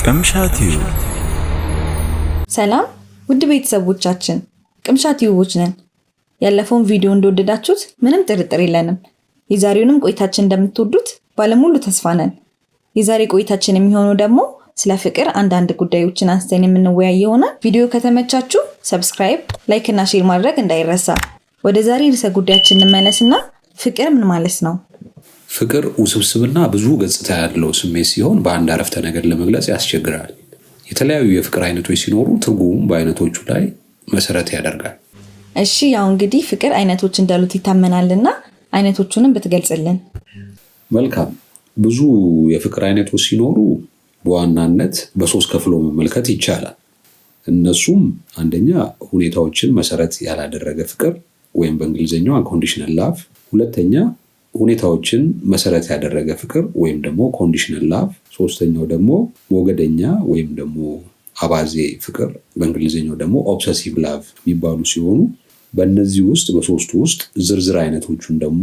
ቅምሻቲው ሰላም ውድ ቤተሰቦቻችን ቅምሻቲውዎች ነን። ያለፈውን ቪዲዮ እንደወደዳችሁት ምንም ጥርጥር የለንም። የዛሬውንም ቆይታችን እንደምትወዱት ባለሙሉ ተስፋ ነን። የዛሬ ቆይታችን የሚሆነው ደግሞ ስለ ፍቅር አንዳንድ ጉዳዮችን አንስተን የምንወያይ ይሆናል። ቪዲዮ ከተመቻችሁ ሰብስክራይብ፣ ላይክ እና ሼር ማድረግ እንዳይረሳ። ወደ ዛሬ ርዕሰ ጉዳያችን እንመለስና ፍቅር ምን ማለት ነው? ፍቅር ውስብስብና ብዙ ገጽታ ያለው ስሜት ሲሆን በአንድ አረፍተ ነገር ለመግለጽ ያስቸግራል። የተለያዩ የፍቅር አይነቶች ሲኖሩ ትርጉሙም በአይነቶቹ ላይ መሰረት ያደርጋል። እሺ ያው እንግዲህ ፍቅር አይነቶች እንዳሉት ይታመናልና አይነቶቹንም ብትገልጽልን። መልካም። ብዙ የፍቅር አይነቶች ሲኖሩ በዋናነት በሶስት ከፍሎ መመልከት ይቻላል። እነሱም አንደኛ ሁኔታዎችን መሰረት ያላደረገ ፍቅር ወይም በእንግሊዝኛው አንኮንዲሽናል ላቭ፣ ሁለተኛ ሁኔታዎችን መሰረት ያደረገ ፍቅር ወይም ደግሞ ኮንዲሽናል ላቭ፣ ሶስተኛው ደግሞ ሞገደኛ ወይም ደግሞ አባዜ ፍቅር በእንግሊዝኛው ደግሞ ኦብሰሲቭ ላቭ የሚባሉ ሲሆኑ በእነዚህ ውስጥ በሶስቱ ውስጥ ዝርዝር አይነቶቹን ደግሞ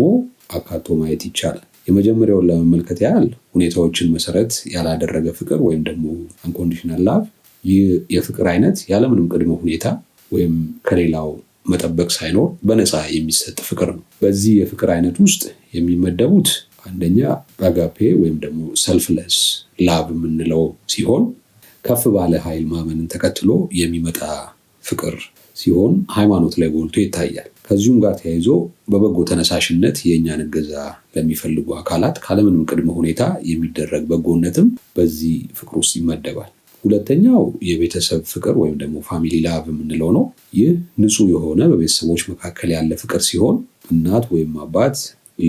አካቶ ማየት ይቻላል። የመጀመሪያውን ለመመልከት ያህል ሁኔታዎችን መሰረት ያላደረገ ፍቅር ወይም ደግሞ አንኮንዲሽናል ላቭ፣ ይህ የፍቅር አይነት ያለምንም ቅድመ ሁኔታ ወይም ከሌላው መጠበቅ ሳይኖር በነፃ የሚሰጥ ፍቅር ነው። በዚህ የፍቅር አይነት ውስጥ የሚመደቡት አንደኛ አጋፔ ወይም ደግሞ ሰልፍለስ ላቭ የምንለው ሲሆን ከፍ ባለ ኃይል ማመንን ተከትሎ የሚመጣ ፍቅር ሲሆን ሃይማኖት ላይ ጎልቶ ይታያል። ከዚሁም ጋር ተያይዞ በበጎ ተነሳሽነት የእኛን እገዛ ለሚፈልጉ አካላት ካለምንም ቅድመ ሁኔታ የሚደረግ በጎነትም በዚህ ፍቅር ውስጥ ይመደባል። ሁለተኛው የቤተሰብ ፍቅር ወይም ደግሞ ፋሚሊ ላቭ የምንለው ነው። ይህ ንጹህ የሆነ በቤተሰቦች መካከል ያለ ፍቅር ሲሆን እናት ወይም አባት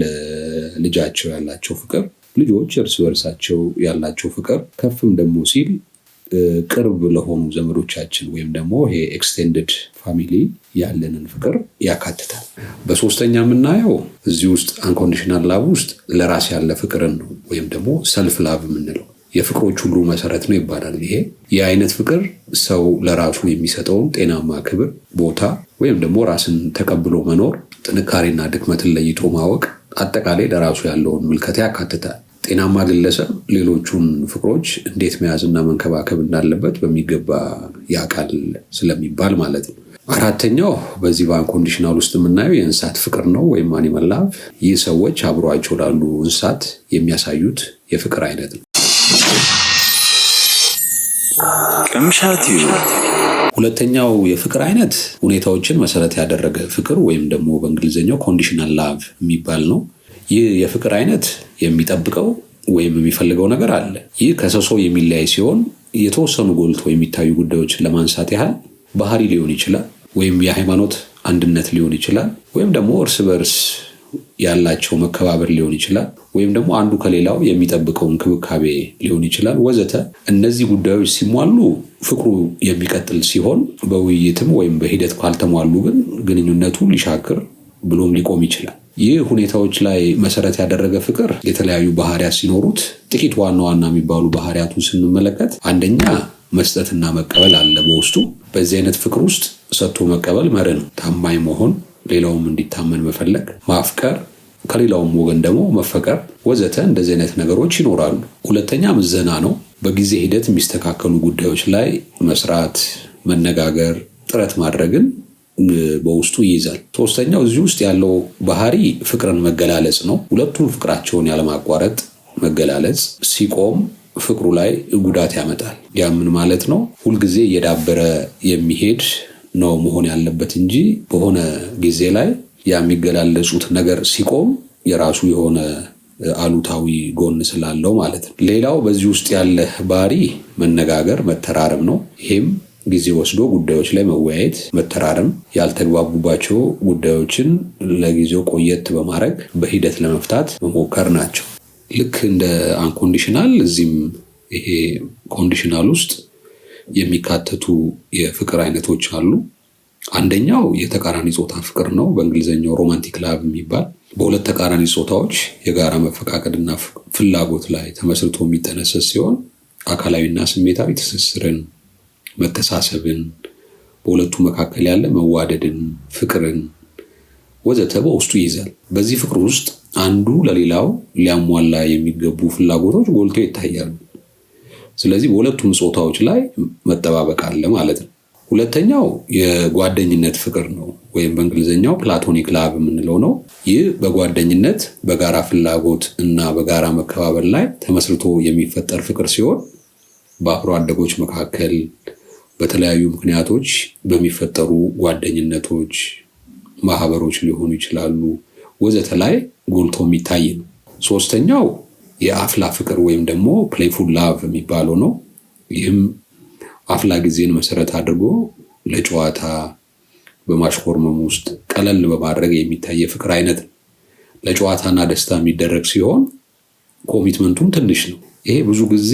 ለልጃቸው ያላቸው ፍቅር፣ ልጆች እርስ በርሳቸው ያላቸው ፍቅር፣ ከፍም ደግሞ ሲል ቅርብ ለሆኑ ዘመዶቻችን ወይም ደግሞ ይሄ ኤክስቴንድድ ፋሚሊ ያለንን ፍቅር ያካትታል። በሶስተኛ የምናየው እዚህ ውስጥ አንኮንዲሽናል ላቭ ውስጥ ለራስ ያለ ፍቅርን ነው ወይም ደግሞ ሰልፍ ላቭ የምንለው የፍቅሮች ሁሉ መሰረት ነው ይባላል። ይሄ የአይነት ፍቅር ሰው ለራሱ የሚሰጠውን ጤናማ ክብር፣ ቦታ ወይም ደግሞ ራስን ተቀብሎ መኖር፣ ጥንካሬና ድክመትን ለይቶ ማወቅ፣ አጠቃላይ ለራሱ ያለውን ምልከታ ያካትታል። ጤናማ ግለሰብ ሌሎቹን ፍቅሮች እንዴት መያዝና መንከባከብ እንዳለበት በሚገባ ያውቃል ስለሚባል ማለት ነው። አራተኛው በዚህ በአንኮንዲሽናል ውስጥ የምናየው የእንስሳት ፍቅር ነው ወይም አኒማል ላቭ። ይህ ሰዎች አብሯቸው ላሉ እንስሳት የሚያሳዩት የፍቅር አይነት ነው። ቅምሻቲው ሁለተኛው የፍቅር አይነት ሁኔታዎችን መሰረት ያደረገ ፍቅር ወይም ደግሞ በእንግሊዝኛው ኮንዲሽናል ላቭ የሚባል ነው። ይህ የፍቅር አይነት የሚጠብቀው ወይም የሚፈልገው ነገር አለ። ይህ ከሰው ሰው የሚለያይ ሲሆን የተወሰኑ ጎልቶ የሚታዩ ጉዳዮችን ለማንሳት ያህል ባህሪ ሊሆን ይችላል፣ ወይም የሃይማኖት አንድነት ሊሆን ይችላል፣ ወይም ደግሞ እርስ በርስ ያላቸው መከባበር ሊሆን ይችላል፣ ወይም ደግሞ አንዱ ከሌላው የሚጠብቀው እንክብካቤ ሊሆን ይችላል ወዘተ። እነዚህ ጉዳዮች ሲሟሉ ፍቅሩ የሚቀጥል ሲሆን በውይይትም ወይም በሂደት ካልተሟሉ ግን ግንኙነቱ ሊሻክር ብሎም ሊቆም ይችላል። ይህ ሁኔታዎች ላይ መሰረት ያደረገ ፍቅር የተለያዩ ባህሪያት ሲኖሩት ጥቂት ዋና ዋና የሚባሉ ባህሪያቱን ስንመለከት አንደኛ መስጠትና መቀበል አለ በውስጡ። በዚህ አይነት ፍቅር ውስጥ ሰጥቶ መቀበል መርህ ነው። ታማኝ መሆን፣ ሌላውም እንዲታመን መፈለግ፣ ማፍቀር፣ ከሌላውም ወገን ደግሞ መፈቀር ወዘተ እንደዚህ አይነት ነገሮች ይኖራሉ። ሁለተኛ ምዘና ነው። በጊዜ ሂደት የሚስተካከሉ ጉዳዮች ላይ መስራት፣ መነጋገር፣ ጥረት ማድረግን በውስጡ ይይዛል። ሶስተኛው እዚህ ውስጥ ያለው ባህሪ ፍቅርን መገላለጽ ነው። ሁለቱም ፍቅራቸውን ያለማቋረጥ መገላለጽ ሲቆም ፍቅሩ ላይ ጉዳት ያመጣል። ያ ምን ማለት ነው? ሁልጊዜ እየዳበረ የሚሄድ ነው መሆን ያለበት እንጂ በሆነ ጊዜ ላይ የሚገላለጹት ነገር ሲቆም የራሱ የሆነ አሉታዊ ጎን ስላለው ማለት ነው። ሌላው በዚህ ውስጥ ያለ ባህሪ መነጋገር፣ መተራረም ነው። ይሄም ጊዜ ወስዶ ጉዳዮች ላይ መወያየት፣ መተራረም፣ ያልተግባቡባቸው ጉዳዮችን ለጊዜው ቆየት በማድረግ በሂደት ለመፍታት መሞከር ናቸው። ልክ እንደ አንኮንዲሽናል እዚህም ይሄ ኮንዲሽናል ውስጥ የሚካተቱ የፍቅር አይነቶች አሉ። አንደኛው የተቃራኒ ጾታ ፍቅር ነው፣ በእንግሊዝኛው ሮማንቲክ ላቭ የሚባል። በሁለት ተቃራኒ ጾታዎች የጋራ መፈቃቀድና ፍላጎት ላይ ተመስርቶ የሚጠነሰስ ሲሆን አካላዊና ስሜታዊ ትስስርን፣ መተሳሰብን፣ በሁለቱ መካከል ያለ መዋደድን፣ ፍቅርን ወዘተ በውስጡ ይይዛል። በዚህ ፍቅር ውስጥ አንዱ ለሌላው ሊያሟላ የሚገቡ ፍላጎቶች ጎልተው ይታያሉ። ስለዚህ በሁለቱም ጾታዎች ላይ መጠባበቅ አለ ማለት ነው። ሁለተኛው የጓደኝነት ፍቅር ነው ወይም በእንግሊዝኛው ፕላቶኒክ ላቭ የምንለው ነው። ይህ በጓደኝነት በጋራ ፍላጎት እና በጋራ መከባበር ላይ ተመስርቶ የሚፈጠር ፍቅር ሲሆን በአብሮ አደጎች መካከል በተለያዩ ምክንያቶች በሚፈጠሩ ጓደኝነቶች፣ ማህበሮች ሊሆኑ ይችላሉ ወዘተ ላይ ጎልቶ የሚታይ ነው። ሶስተኛው የአፍላ ፍቅር ወይም ደግሞ ፕሌይፉል ላቭ የሚባለው ነው። ይህም አፍላ ጊዜን መሰረት አድርጎ ለጨዋታ በማሽኮርመም ውስጥ ቀለል በማድረግ የሚታይ የፍቅር አይነት ነው። ለጨዋታና ደስታ የሚደረግ ሲሆን ኮሚትመንቱም ትንሽ ነው። ይሄ ብዙ ጊዜ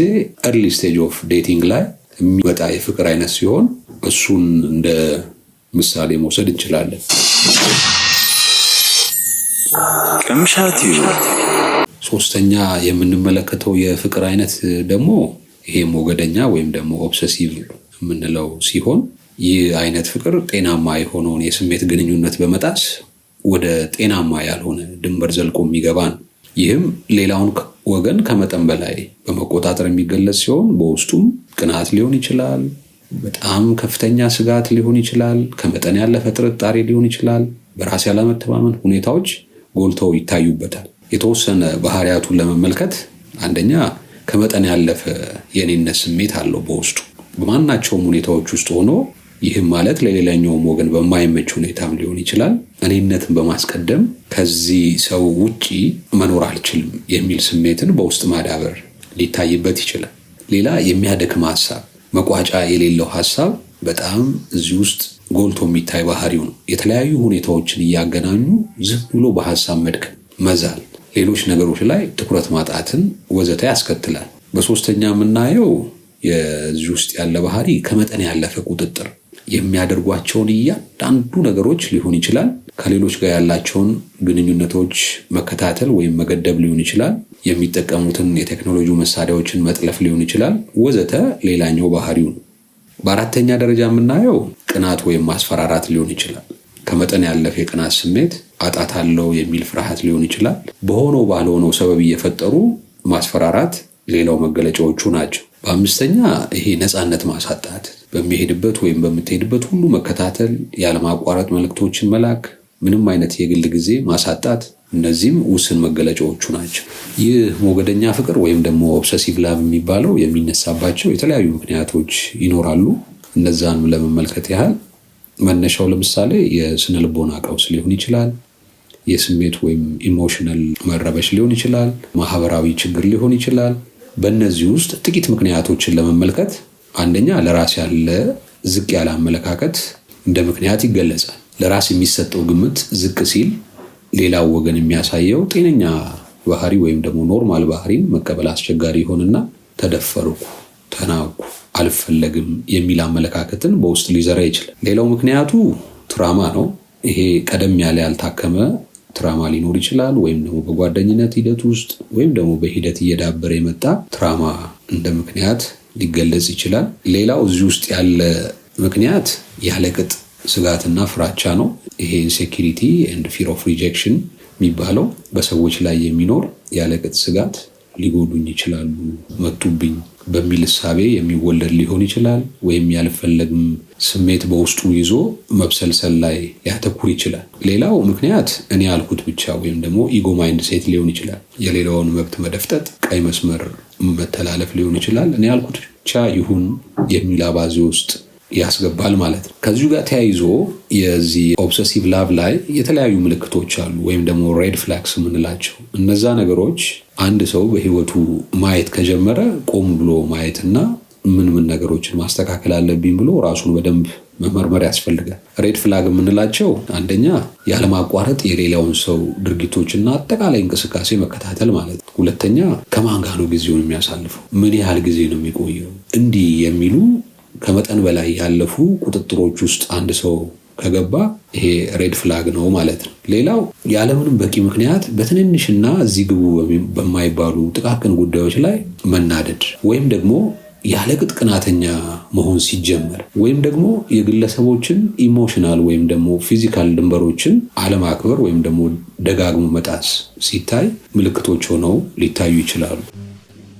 ኤርሊ ስቴጅ ኦፍ ዴቲንግ ላይ የሚመጣ የፍቅር አይነት ሲሆን እሱን እንደ ምሳሌ መውሰድ እንችላለን። ቅምሻቲው ሶስተኛ የምንመለከተው የፍቅር አይነት ደግሞ ይሄ ሞገደኛ ወይም ደግሞ ኦብሰሲቭ የምንለው ሲሆን ይህ አይነት ፍቅር ጤናማ የሆነውን የስሜት ግንኙነት በመጣስ ወደ ጤናማ ያልሆነ ድንበር ዘልቆ የሚገባ ነው። ይህም ሌላውን ወገን ከመጠን በላይ በመቆጣጠር የሚገለጽ ሲሆን በውስጡም ቅናት ሊሆን ይችላል፣ በጣም ከፍተኛ ስጋት ሊሆን ይችላል፣ ከመጠን ያለፈ ጥርጣሬ ሊሆን ይችላል፣ በራስ ያለመተማመን ሁኔታዎች ጎልተው ይታዩበታል። የተወሰነ ባህሪያቱን ለመመልከት አንደኛ ከመጠን ያለፈ የኔነት ስሜት አለው በውስጡ በማናቸውም ሁኔታዎች ውስጥ ሆኖ። ይህም ማለት ለሌላኛውም ወገን በማይመች ሁኔታም ሊሆን ይችላል እኔነትን በማስቀደም ከዚህ ሰው ውጪ መኖር አልችልም የሚል ስሜትን በውስጥ ማዳበር ሊታይበት ይችላል። ሌላ የሚያደክም ሀሳብ፣ መቋጫ የሌለው ሀሳብ በጣም እዚህ ውስጥ ጎልቶ የሚታይ ባህሪው ነው። የተለያዩ ሁኔታዎችን እያገናኙ ዝም ብሎ በሀሳብ መድከም፣ መዛል፣ ሌሎች ነገሮች ላይ ትኩረት ማጣትን ወዘተ ያስከትላል። በሶስተኛ የምናየው የዚህ ውስጥ ያለ ባህሪ ከመጠን ያለፈ ቁጥጥር፣ የሚያደርጓቸውን እያንዳንዱ ነገሮች ሊሆን ይችላል፣ ከሌሎች ጋር ያላቸውን ግንኙነቶች መከታተል ወይም መገደብ ሊሆን ይችላል፣ የሚጠቀሙትን የቴክኖሎጂ መሳሪያዎችን መጥለፍ ሊሆን ይችላል ወዘተ ሌላኛው ባህሪው ነው። በአራተኛ ደረጃ የምናየው ቅናት ወይም ማስፈራራት ሊሆን ይችላል። ከመጠን ያለፈ የቅናት ስሜት አጣታለው የሚል ፍርሃት ሊሆን ይችላል። በሆነው ባልሆነው ሰበብ እየፈጠሩ ማስፈራራት ሌላው መገለጫዎቹ ናቸው። በአምስተኛ ይሄ ነፃነት ማሳጣት፣ በሚሄድበት ወይም በምትሄድበት ሁሉ መከታተል፣ ያለማቋረጥ መልእክቶችን መላክ፣ ምንም አይነት የግል ጊዜ ማሳጣት፣ እነዚህም ውስን መገለጫዎቹ ናቸው። ይህ ሞገደኛ ፍቅር ወይም ደግሞ ኦብሰሲቭ ላቭ የሚባለው የሚነሳባቸው የተለያዩ ምክንያቶች ይኖራሉ። እነዛንም ለመመልከት ያህል መነሻው ለምሳሌ የስነ ልቦና ቀውስ ሊሆን ይችላል፣ የስሜት ወይም ኢሞሽናል መረበሽ ሊሆን ይችላል፣ ማህበራዊ ችግር ሊሆን ይችላል። በእነዚህ ውስጥ ጥቂት ምክንያቶችን ለመመልከት አንደኛ ለራስ ያለ ዝቅ ያለ አመለካከት እንደ ምክንያት ይገለጻል። ለራስ የሚሰጠው ግምት ዝቅ ሲል ሌላው ወገን የሚያሳየው ጤነኛ ባህሪ ወይም ደግሞ ኖርማል ባህሪን መቀበል አስቸጋሪ ይሆንና ተደፈርኩ፣ ተናኩ፣ አልፈለግም የሚል አመለካከትን በውስጥ ሊዘራ ይችላል። ሌላው ምክንያቱ ትራማ ነው። ይሄ ቀደም ያለ ያልታከመ ትራማ ሊኖር ይችላል፣ ወይም ደግሞ በጓደኝነት ሂደት ውስጥ ወይም ደግሞ በሂደት እየዳበረ የመጣ ትራማ እንደ ምክንያት ሊገለጽ ይችላል። ሌላው እዚህ ውስጥ ያለ ምክንያት ያለቅጥ ስጋትና ፍራቻ ነው። ይሄ ኢንሴኪሪቲ ኤንድ ፊር ኦፍ ሪጀክሽን የሚባለው በሰዎች ላይ የሚኖር ያለቅጥ ስጋት፣ ሊጎዱኝ ይችላሉ፣ መጡብኝ በሚል እሳቤ የሚወለድ ሊሆን ይችላል። ወይም ያልፈለግም ስሜት በውስጡ ይዞ መብሰልሰል ላይ ሊያተኩር ይችላል። ሌላው ምክንያት እኔ ያልኩት ብቻ ወይም ደግሞ ኢጎ ማይንድ ሴት ሊሆን ይችላል። የሌላውን መብት መደፍጠጥ፣ ቀይ መስመር መተላለፍ ሊሆን ይችላል። እኔ ያልኩት ብቻ ይሁን የሚል አባዜ ውስጥ ያስገባል ማለት ነው። ከዚሁ ጋር ተያይዞ የዚህ ኦብሰሲቭ ላቭ ላይ የተለያዩ ምልክቶች አሉ ወይም ደግሞ ሬድ ፍላግስ የምንላቸው። እነዛ ነገሮች አንድ ሰው በህይወቱ ማየት ከጀመረ ቆም ብሎ ማየትና ምን ነገሮችን ማስተካከል አለብኝ ብሎ ራሱን በደንብ መመርመር ያስፈልጋል። ሬድ ፍላግ የምንላቸው አንደኛ ያለማቋረጥ የሌላውን ሰው ድርጊቶችና አጠቃላይ እንቅስቃሴ መከታተል ማለት ነው። ሁለተኛ ከማን ጋር ነው ጊዜውን የሚያሳልፈው፣ ምን ያህል ጊዜ ነው የሚቆየው፣ እንዲህ የሚሉ ከመጠን በላይ ያለፉ ቁጥጥሮች ውስጥ አንድ ሰው ከገባ ይሄ ሬድ ፍላግ ነው ማለት ነው። ሌላው ያለምንም በቂ ምክንያት በትንንሽና እዚህ ግቡ በማይባሉ ጥቃቅን ጉዳዮች ላይ መናደድ ወይም ደግሞ ያለቅጥ ቅናተኛ መሆን ሲጀመር ወይም ደግሞ የግለሰቦችን ኢሞሽናል ወይም ደግሞ ፊዚካል ድንበሮችን አለማክበር ወይም ደግሞ ደጋግሞ መጣስ ሲታይ ምልክቶች ሆነው ሊታዩ ይችላሉ።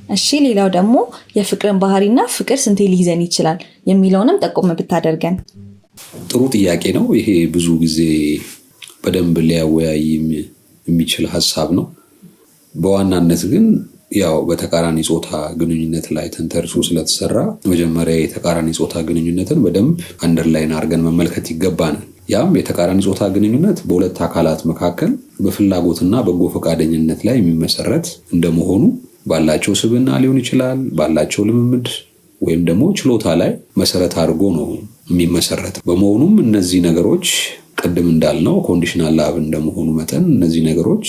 እሺ ሌላው ደግሞ የፍቅርን ባህሪና ፍቅር ስንቴ ሊይዘን ይችላል የሚለውንም ጠቆም ብታደርገን። ጥሩ ጥያቄ ነው። ይሄ ብዙ ጊዜ በደንብ ሊያወያይ የሚችል ሀሳብ ነው። በዋናነት ግን ያው በተቃራኒ ጾታ ግንኙነት ላይ ተንተርሶ ስለተሰራ መጀመሪያ የተቃራኒ ጾታ ግንኙነትን በደንብ አንደርላይን አድርገን መመልከት ይገባናል። ያም የተቃራኒ ጾታ ግንኙነት በሁለት አካላት መካከል በፍላጎትና በጎ ፈቃደኝነት ላይ የሚመሰረት እንደመሆኑ ባላቸው ስብዕና ሊሆን ይችላል፣ ባላቸው ልምምድ ወይም ደግሞ ችሎታ ላይ መሰረት አድርጎ ነው የሚመሰረት። በመሆኑም እነዚህ ነገሮች ቅድም እንዳልነው ኮንዲሽናል ላቭ እንደመሆኑ መጠን እነዚህ ነገሮች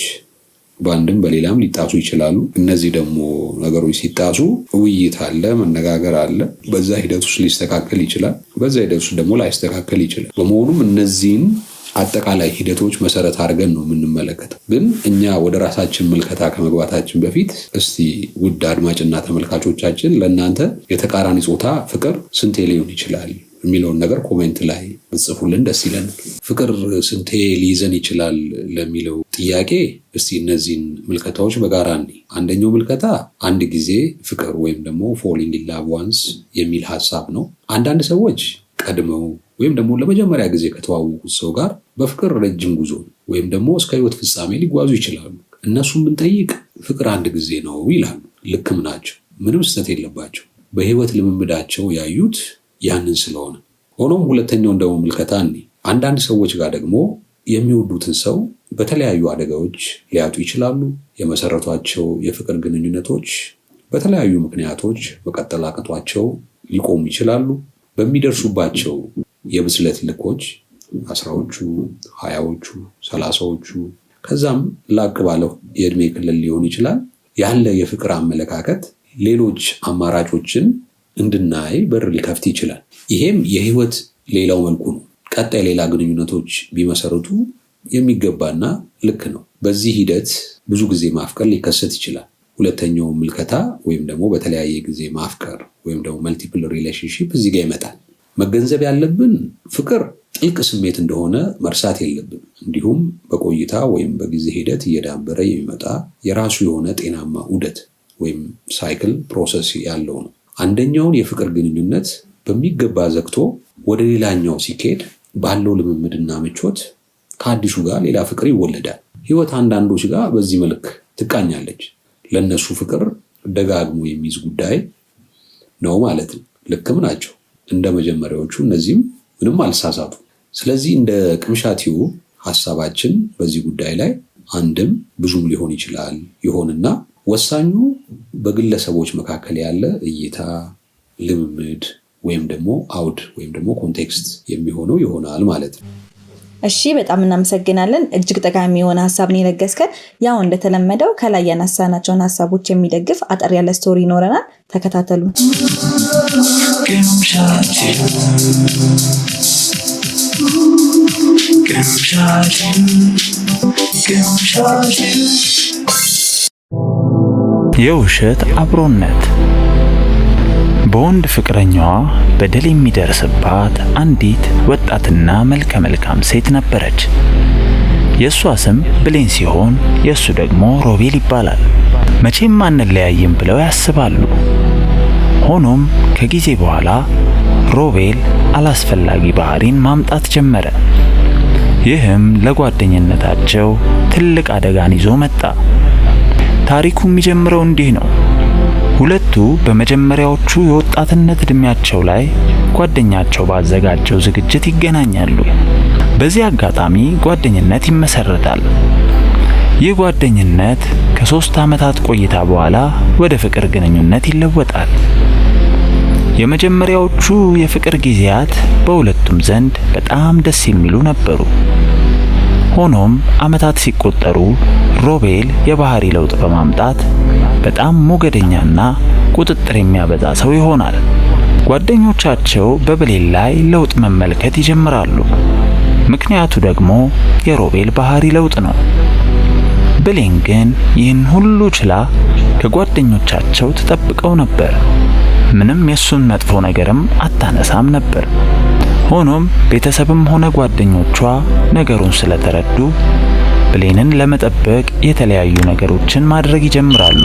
በአንድም በሌላም ሊጣሱ ይችላሉ። እነዚህ ደግሞ ነገሮች ሲጣሱ ውይይት አለ፣ መነጋገር አለ። በዛ ሂደት ውስጥ ሊስተካከል ይችላል፣ በዛ ሂደት ውስጥ ደግሞ ላይስተካከል ይችላል። በመሆኑም እነዚህን አጠቃላይ ሂደቶች መሰረት አድርገን ነው የምንመለከተው። ግን እኛ ወደ ራሳችን ምልከታ ከመግባታችን በፊት እስቲ ውድ አድማጭና ተመልካቾቻችን ለእናንተ የተቃራኒ ጾታ ፍቅር ስንቴ ሊሆን ይችላል የሚለውን ነገር ኮሜንት ላይ ብጽፉልን ደስ ይለናል። ፍቅር ስንቴ ሊይዘን ይችላል ለሚለው ጥያቄ እስቲ እነዚህን ምልከታዎች በጋራ እንይ። አንደኛው ምልከታ አንድ ጊዜ ፍቅር ወይም ደግሞ ፎሊንግ ኢን ላቭ ዋንስ የሚል ሀሳብ ነው። አንዳንድ ሰዎች ቀድመው ወይም ደግሞ ለመጀመሪያ ጊዜ ከተዋወቁት ሰው ጋር በፍቅር ረጅም ጉዞ ወይም ደግሞ እስከ ህይወት ፍጻሜ ሊጓዙ ይችላሉ። እነሱም ብንጠይቅ ፍቅር አንድ ጊዜ ነው ይላሉ። ልክም ናቸው። ምንም ስህተት የለባቸው። በህይወት ልምምዳቸው ያዩት ያንን ስለሆነ። ሆኖም ሁለተኛውን ደግሞ ምልከታ እንይ። አንዳንድ ሰዎች ጋር ደግሞ የሚወዱትን ሰው በተለያዩ አደጋዎች ሊያጡ ይችላሉ። የመሰረቷቸው የፍቅር ግንኙነቶች በተለያዩ ምክንያቶች መቀጠል አቅቷቸው ሊቆሙ ይችላሉ። በሚደርሱባቸው የብስለት ልኮች 10ዎቹ፣ 20ዎቹ፣ 30ዎቹ ከዛም ላቅ ባለው የእድሜ ክልል ሊሆን ይችላል ያለ የፍቅር አመለካከት ሌሎች አማራጮችን እንድናይ በር ሊከፍት ይችላል። ይሄም የህይወት ሌላው መልኩ ነው። ቀጣይ ሌላ ግንኙነቶች ቢመሰርቱ የሚገባና ልክ ነው። በዚህ ሂደት ብዙ ጊዜ ማፍቀር ሊከሰት ይችላል። ሁለተኛው ምልከታ ወይም ደግሞ በተለያየ ጊዜ ማፍቀር ወይም ደግሞ መልቲፕል ሪሌሽንሺፕ እዚህ ጋር ይመጣል። መገንዘብ ያለብን ፍቅር ጥልቅ ስሜት እንደሆነ መርሳት የለብን። እንዲሁም በቆይታ ወይም በጊዜ ሂደት እየዳበረ የሚመጣ የራሱ የሆነ ጤናማ ዑደት ወይም ሳይክል ፕሮሰስ ያለው ነው። አንደኛውን የፍቅር ግንኙነት በሚገባ ዘግቶ ወደ ሌላኛው ሲኬድ ባለው ልምምድና ምቾት ከአዲሱ ጋር ሌላ ፍቅር ይወለዳል። ህይወት አንዳንዶች ጋር በዚህ መልክ ትቃኛለች። ለነሱ ፍቅር ደጋግሞ የሚይዝ ጉዳይ ነው ማለት ነው። ልክም ናቸው። እንደ መጀመሪያዎቹ እነዚህም ምንም አልሳሳቱ። ስለዚህ እንደ ቅምሻቲው ሐሳባችን በዚህ ጉዳይ ላይ አንድም ብዙም ሊሆን ይችላል ይሆንና ወሳኙ በግለሰቦች መካከል ያለ እይታ፣ ልምምድ ወይም ደግሞ አውድ ወይም ደግሞ ኮንቴክስት የሚሆነው ይሆናል ማለት ነው። እሺ በጣም እናመሰግናለን። እጅግ ጠቃሚ የሆነ ሐሳብ ነው የለገስከን። ያው እንደተለመደው ከላይ ያነሳናቸውን ሐሳቦች የሚደግፍ አጠር ያለ ስቶሪ ይኖረናል። ተከታተሉ። የውሸት አብሮነት። በወንድ ፍቅረኛዋ በደል የሚደርስባት አንዲት ወጣትና መልከ መልካም ሴት ነበረች። የእሷ ስም ብሌን ሲሆን የእሱ ደግሞ ሮቤል ይባላል። መቼም አንለያይም ብለው ያስባሉ። ሆኖም ከጊዜ በኋላ ሮቤል አላስፈላጊ ባህሪን ማምጣት ጀመረ። ይህም ለጓደኝነታቸው ትልቅ አደጋን ይዞ መጣ። ታሪኩ የሚጀምረው እንዲህ ነው። ሁለቱ በመጀመሪያዎቹ የወጣትነት እድሜያቸው ላይ ጓደኛቸው ባዘጋጀው ዝግጅት ይገናኛሉ። በዚህ አጋጣሚ ጓደኝነት ይመሰረታል። ይህ ጓደኝነት ከ3 ዓመታት ቆይታ በኋላ ወደ ፍቅር ግንኙነት ይለወጣል። የመጀመሪያዎቹ የፍቅር ጊዜያት በሁለቱም ዘንድ በጣም ደስ የሚሉ ነበሩ። ሆኖም ዓመታት ሲቆጠሩ ሮቤል የባህሪ ለውጥ በማምጣት በጣም ሞገደኛና ቁጥጥር የሚያበዛ ሰው ይሆናል። ጓደኞቻቸው በብሌን ላይ ለውጥ መመልከት ይጀምራሉ። ምክንያቱ ደግሞ የሮቤል ባህሪ ለውጥ ነው። ብሌን ግን ይህን ሁሉ ችላ ከጓደኞቻቸው ተጠብቀው ነበር። ምንም የሱን መጥፎ ነገርም አታነሳም ነበር። ሆኖም ቤተሰብም ሆነ ጓደኞቿ ነገሩን ስለተረዱ ብሌንን ለመጠበቅ የተለያዩ ነገሮችን ማድረግ ይጀምራሉ።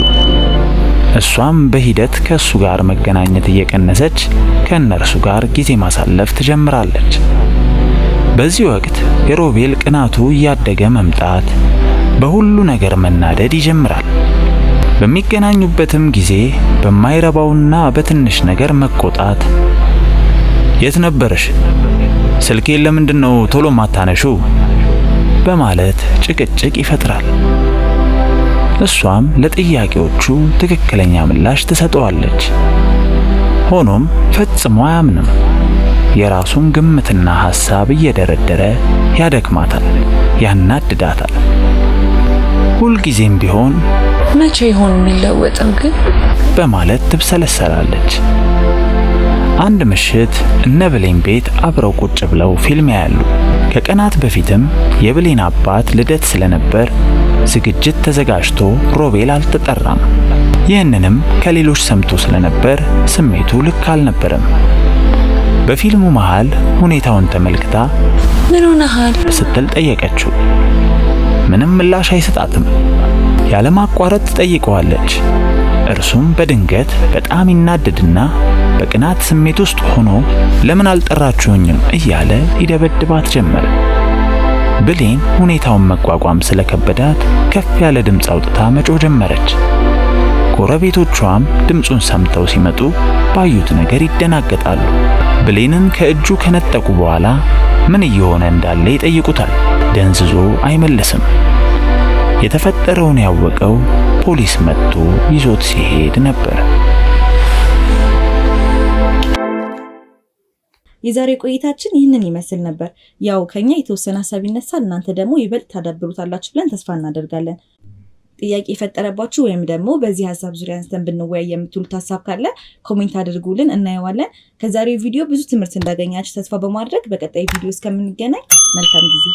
እሷም በሂደት ከሱ ጋር መገናኘት እየቀነሰች ከእነርሱ ጋር ጊዜ ማሳለፍ ትጀምራለች። በዚህ ወቅት የሮቤል ቅናቱ እያደገ መምጣት፣ በሁሉ ነገር መናደድ ይጀምራል። በሚገናኙበትም ጊዜ በማይረባውና በትንሽ ነገር መቆጣት፣ የት ነበርሽ? ስልኬን ለምንድነው ቶሎ ማታነሺው? በማለት ጭቅጭቅ ይፈጥራል። እሷም ለጥያቄዎቹ ትክክለኛ ምላሽ ትሰጠዋለች። ሆኖም ፈጽሞ አያምንም። የራሱን ግምትና ሐሳብ እየደረደረ ያደክማታል፣ ያናድዳታል። ሁልጊዜም ቢሆን መቼ ይሆን የሚለወጠው ግን በማለት ትብሰለሰላለች። አንድ ምሽት እነ ብሌን ቤት አብረው ቁጭ ብለው ፊልም ያያሉ። ከቀናት በፊትም የብሌን አባት ልደት ስለነበር ዝግጅት ተዘጋጅቶ ሮቤል አልተጠራም። ይህንንም ከሌሎች ሰምቶ ስለነበር ስሜቱ ልክ አልነበረም። በፊልሙ መሃል ሁኔታውን ተመልክታ ምን ሆነሃል ስትል ጠየቀችው። ምንም ምላሽ አይሰጣትም። ያለማቋረጥ ትጠይቀዋለች። እርሱም በድንገት በጣም ይናደድና በቅናት ስሜት ውስጥ ሆኖ ለምን አልጠራችሁኝም እያለ ይደበድባት ጀመረ። ብሌን ሁኔታውን መቋቋም ስለከበዳት ከፍ ያለ ድምፅ አውጥታ መጮህ ጀመረች። ጎረቤቶቿም ድምፁን ሰምተው ሲመጡ ባዩት ነገር ይደናገጣሉ። ብሌንን ከእጁ ከነጠቁ በኋላ ምን እየሆነ እንዳለ ይጠይቁታል። ደንዝዞ አይመልስም። የተፈጠረውን ያወቀው ፖሊስ መጥቶ ይዞት ሲሄድ ነበር። የዛሬ ቆይታችን ይህንን ይመስል ነበር። ያው ከኛ የተወሰነ ሐሳብ ይነሳል፣ እናንተ ደግሞ ይበልጥ ታዳብሩታላችሁ ብለን ተስፋ እናደርጋለን። ጥያቄ የፈጠረባችሁ ወይም ደግሞ በዚህ ሐሳብ ዙሪያ አንስተን ብንወያይ የምትሉት ሐሳብ ካለ ኮሜንት አድርጉልን፣ እናየዋለን። ከዛሬው ቪዲዮ ብዙ ትምህርት እንዳገኛችሁ ተስፋ በማድረግ በቀጣይ ቪዲዮ እስከምንገናኝ መልካም ጊዜ